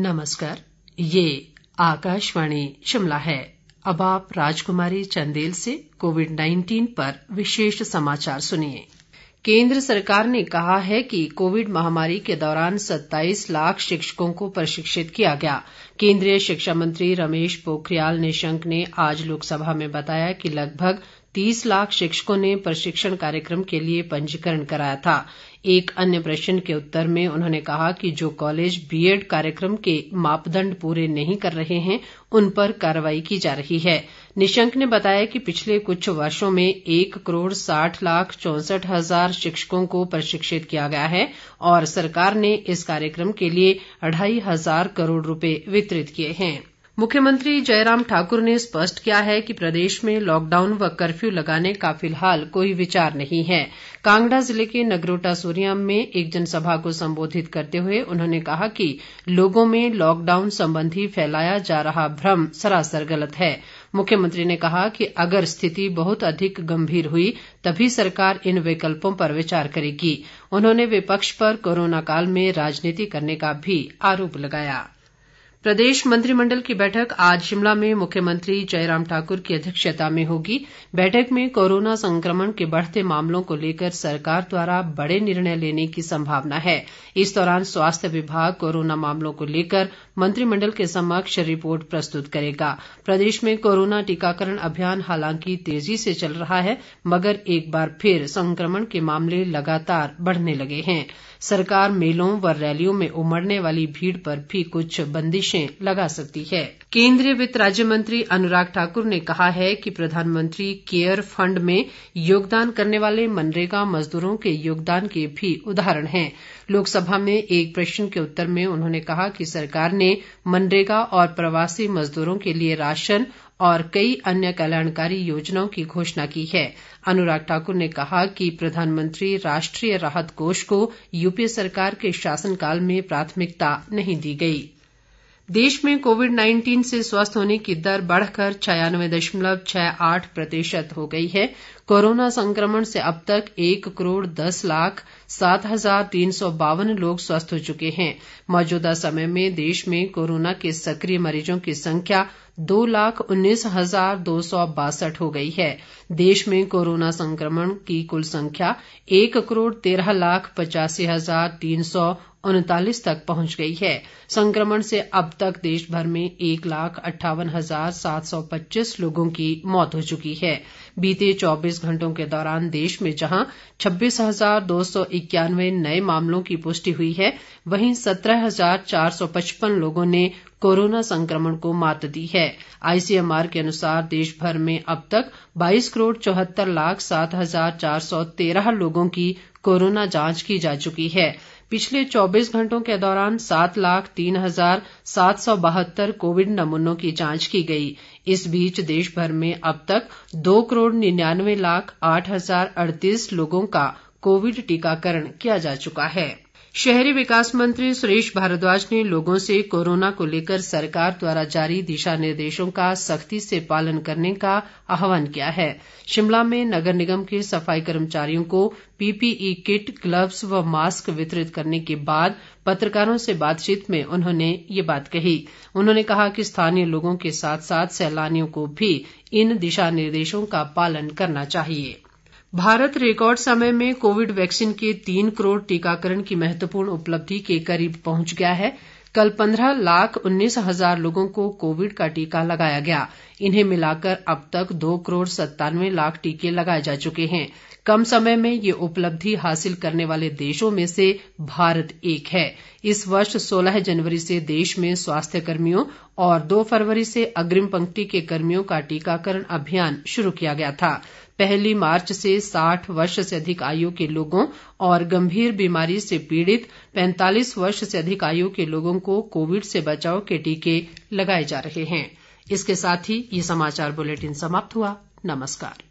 नमस्कार, ये आकाशवाणी शिमला है। अब आप राजकुमारी चंदेल से कोविड-19 पर विशेष समाचार सुनिए। केंद्र सरकार ने कहा है कि कोविड महामारी के दौरान 27 लाख शिक्षकों को प्रशिक्षित किया गया। केंद्रीय शिक्षा मंत्री रमेश पोखरियाल निशंक ने आज लोकसभा में बताया कि लगभग 30 लाख शिक्षकों ने प्रशिक्षण कार्यक्रम के लिए पंजीकरण कराया था। एक अन्य प्रश्न के उत्तर में उन्होंने कहा कि जो कॉलेज बीएड कार्यक्रम के मापदंड पूरे नहीं कर रहे हैं उन पर कार्रवाई की जा रही है। निशंक ने बताया कि पिछले कुछ वर्षों में 1,60,64,000 शिक्षकों को प्रशिक्षित किया गया है और सरकार ने इस कार्यक्रम के लिए 2,500 करोड़ रुपए वितरित किए हैं। मुख्यमंत्री जयराम ठाकुर ने स्पष्ट किया है कि प्रदेश में लॉकडाउन व कर्फ्यू लगाने का फिलहाल कोई विचार नहीं है। कांगड़ा जिले के नगरोटा सूरियां में एक जनसभा को संबोधित करते हुए उन्होंने कहा कि लोगों में लॉकडाउन संबंधी फैलाया जा रहा भ्रम सरासर गलत है। मुख्यमंत्री ने कहा कि अगर स्थिति बहुत अधिक गंभीर हुई तभी सरकार इन विकल्पों पर विचार करेगी। उन्होंने विपक्ष पर कोरोना काल में राजनीति करने का भी आरोप लगाया। प्रदेश मंत्रिमंडल की बैठक आज शिमला में मुख्यमंत्री जयराम ठाकुर की अध्यक्षता में होगी। बैठक में कोरोना संक्रमण के बढ़ते मामलों को लेकर सरकार द्वारा बड़े निर्णय लेने की संभावना है। इस दौरान स्वास्थ्य विभाग कोरोना मामलों को लेकर मंत्रिमंडल के समक्ष रिपोर्ट प्रस्तुत करेगा। प्रदेश में कोरोना टीकाकरण अभियान हालांकि तेजी से चल रहा है, मगर एक बार फिर संक्रमण के मामले लगातार बढ़ने लगे हैं। सरकार मेलों व रैलियों में उमड़ने वाली भीड़ पर भी कुछ बंदिशें लगा सकती है। केंद्रीय वित्त राज्य मंत्री अनुराग ठाकुर ने कहा है कि प्रधानमंत्री केयर फंड में योगदान करने वाले मनरेगा मजदूरों के योगदान के भी उदाहरण हैं। लोकसभा में एक प्रश्न के उत्तर में उन्होंने कहा कि सरकार ने मनरेगा और प्रवासी मजदूरों के लिए राशन और कई अन्य कल्याणकारी योजनाओं की घोषणा की है। अनुराग ठाकुर ने कहा कि प्रधानमंत्री राष्ट्रीय राहत कोष को यूपीए सरकार के शासनकाल में प्राथमिकता नहीं दी गई। देश में कोविड-19 से स्वस्थ होने की दर बढ़कर 96.68% हो गई है। कोरोना संक्रमण से अब तक 1,10,07,352 लोग स्वस्थ हो चुके हैं। मौजूदा समय में देश में कोरोना के सक्रिय मरीजों की संख्या 2,19,262 हो गई है। देश में कोरोना संक्रमण की कुल संख्या 1,13,85,339 तक पहुंच गई है। संक्रमण से अब तक देश भर में 1,58,725 लोगों की मौत हो चुकी है। बीते 24 घंटों के दौरान देश में जहां 26,291 नए मामलों की पुष्टि हुई है, वहीं 17,455 लोगों ने कोरोना संक्रमण को मात दी है। आईसीएमआर के अनुसार देश भर में अब तक 22,74,07,413 लोगों की कोरोना जांच की जा चुकी है। पिछले 24 घंटों के दौरान 7,03,772 कोविड नमूनों की जांच की गई। इस बीच देश भर में अब तक 2,99,08,038 लोगों का कोविड टीकाकरण किया जा चुका है। शहरी विकास मंत्री सुरेश भारद्वाज ने लोगों से कोरोना को लेकर सरकार द्वारा जारी दिशा निर्देशों का सख्ती से पालन करने का आह्वान किया है। शिमला में नगर निगम के सफाई कर्मचारियों को पीपीई किट, ग्लव्स व मास्क वितरित करने के बाद पत्रकारों से बातचीत में उन्होंने ये बात कही। उन्होंने कहा कि स्थानीय लोगों के साथ साथ सैलानियों को भी इन दिशा निर्देशों का पालन करना चाहिए। भारत रिकॉर्ड समय में कोविड वैक्सीन के 3 करोड़ टीकाकरण की महत्वपूर्ण उपलब्धि के करीब पहुंच गया है। कल 15,19,000 लोगों को कोविड का टीका लगाया गया। इन्हें मिलाकर अब तक 2,97,00,000 टीके लगाए जा चुके हैं। कम समय में ये उपलब्धि हासिल करने वाले देशों में से भारत एक है। इस वर्ष 16 जनवरी से देश में स्वास्थ्य कर्मियों और 2 फरवरी से अग्रिम पंक्ति के कर्मियों का टीकाकरण अभियान शुरू किया गया था। 1 मार्च से 60 वर्ष से अधिक आयु के लोगों और गंभीर बीमारी से पीड़ित 45 वर्ष से अधिक आयु के लोगों को कोविड से बचाव के टीके लगाए जा रहे हैं। इसके साथ ही ये समाचार बुलेटिन समाप्त हुआ। नमस्कार।